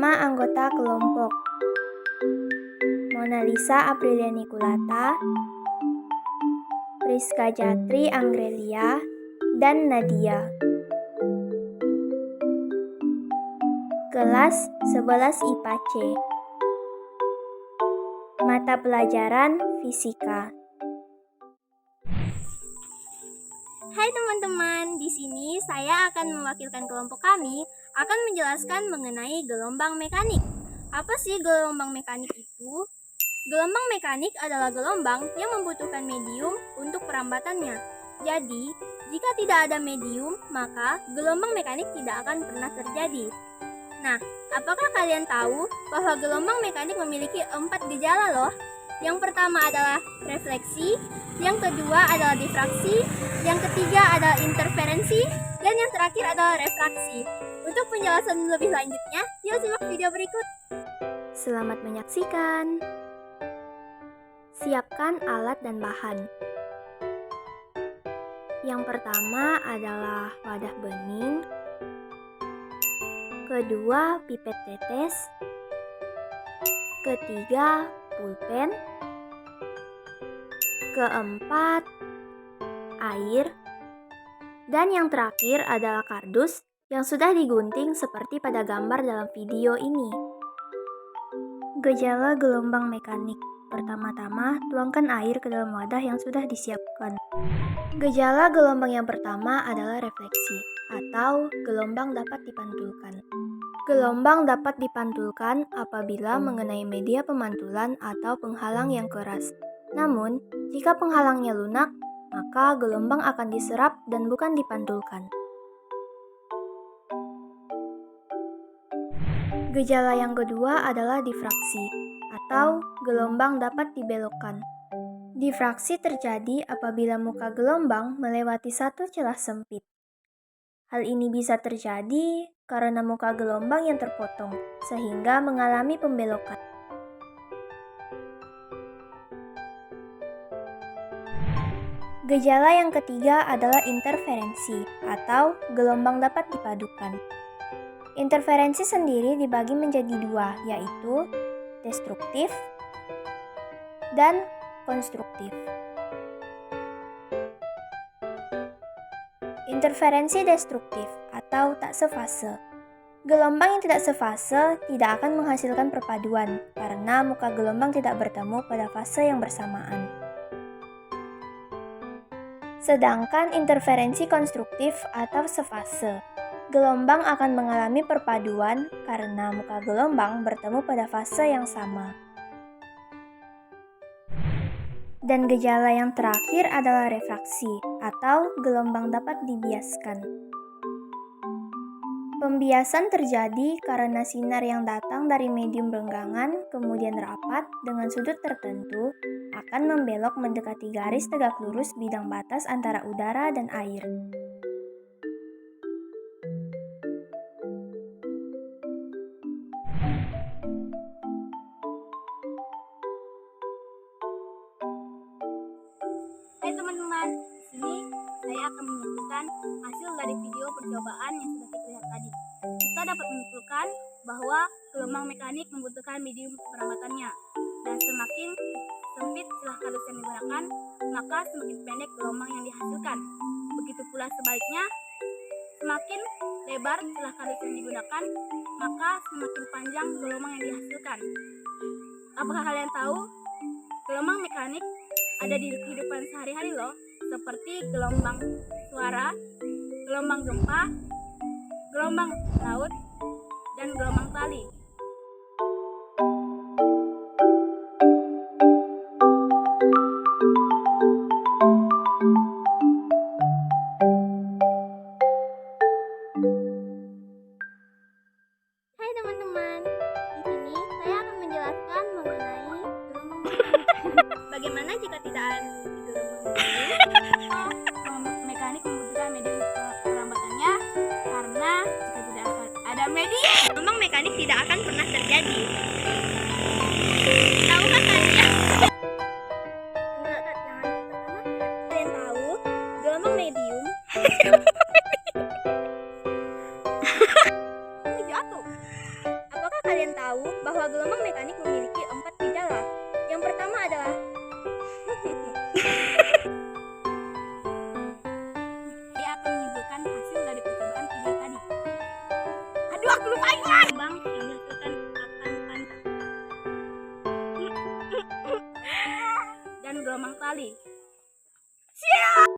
Nama anggota kelompok: Mona Lisa Aprilia Niculata, Priska Jatri Angrelia, dan Nadia. Kelas 11 IPA C. Mata pelajaran Fisika. Hai teman-teman, di sini saya akan mewakilkan kelompok kami akan menjelaskan mengenai gelombang mekanik. Apa sih gelombang mekanik itu? Gelombang mekanik adalah gelombang yang membutuhkan medium untuk perambatannya. Jadi, jika tidak ada medium, maka gelombang mekanik tidak akan pernah terjadi. Nah, apakah kalian tahu bahwa gelombang mekanik memiliki 4 gejala loh? Yang pertama adalah refleksi, yang kedua adalah difraksi, yang ketiga adalah interferensi, dan yang terakhir adalah refraksi. Untuk penjelasan lebih lanjutnya, yuk simak video berikut. Selamat menyaksikan. Siapkan alat dan bahan. Yang pertama adalah wadah bening, kedua pipet tetes, ketiga pulpen, keempat air, dan yang terakhir adalah kardus yang sudah digunting seperti pada gambar dalam video ini. Gejala gelombang mekanik. Pertama-tama, tuangkan air ke dalam wadah yang sudah disiapkan. Gejala gelombang yang pertama adalah refleksi atau gelombang dapat dipantulkan. Gelombang dapat dipantulkan apabila mengenai media pemantulan atau penghalang yang keras. Namun, jika penghalangnya lunak, maka gelombang akan diserap dan bukan dipantulkan. Gejala yang kedua adalah difraksi atau gelombang dapat dibelokkan. Difraksi terjadi apabila muka gelombang melewati satu celah sempit. Hal ini bisa terjadi karena muka gelombang yang terpotong, sehingga mengalami pembelokan. Gejala yang ketiga adalah interferensi atau gelombang dapat dipadukan. Interferensi sendiri dibagi menjadi dua, yaitu destruktif dan konstruktif. Interferensi destruktif atau tak sefase. Gelombang yang tidak sefase tidak akan menghasilkan perpaduan karena muka gelombang tidak bertemu pada fase yang bersamaan. Sedangkan interferensi konstruktif atau sefase. Gelombang akan mengalami perpaduan karena muka gelombang bertemu pada fase yang sama. Dan gejala yang terakhir adalah refraksi atau gelombang dapat dibiaskan. Pembiasan terjadi karena sinar yang datang dari medium renggangan kemudian rapat dengan sudut tertentu akan membelok mendekati garis tegak lurus bidang batas antara udara dan air. Hai teman-teman, di sini saya akan menunjukkan hasil dari video percobaan yang sudah kita lihat tadi. Kita dapat menyimpulkan bahwa gelombang mekanik membutuhkan medium perambatannya, dan semakin sempit celah kardus yang digunakan, maka semakin pendek gelombang yang dihasilkan. Begitu pula sebaliknya, semakin lebar celah kardus yang digunakan, maka semakin panjang gelombang yang dihasilkan. Apakah kalian tahu gelombang mekanik ada di kehidupan sehari-hari loh, seperti gelombang suara, gelombang gempa, gelombang laut, dan gelombang tali. Hai teman-teman, di sini saya akan menjelaskan mengenai gelombang mekanik. Bagaimana jika tidak ada gelombang mekanik membutuhkan medium perambatannya? Karena jika tidak ada medium, gelombang mekanik tidak akan pernah terjadi. Tahukah kalian? Kalian tahu gelombang medium? Jatuh. Apakah kalian gelombang mekanik memiliki 4 gejala. Yang pertama adalah Saya akan menyebutkan hasil dari percobaan video tadi. Aduh, aku lupa gelombang yang dihasilkan akan panjang dan gelombang tali. Siap!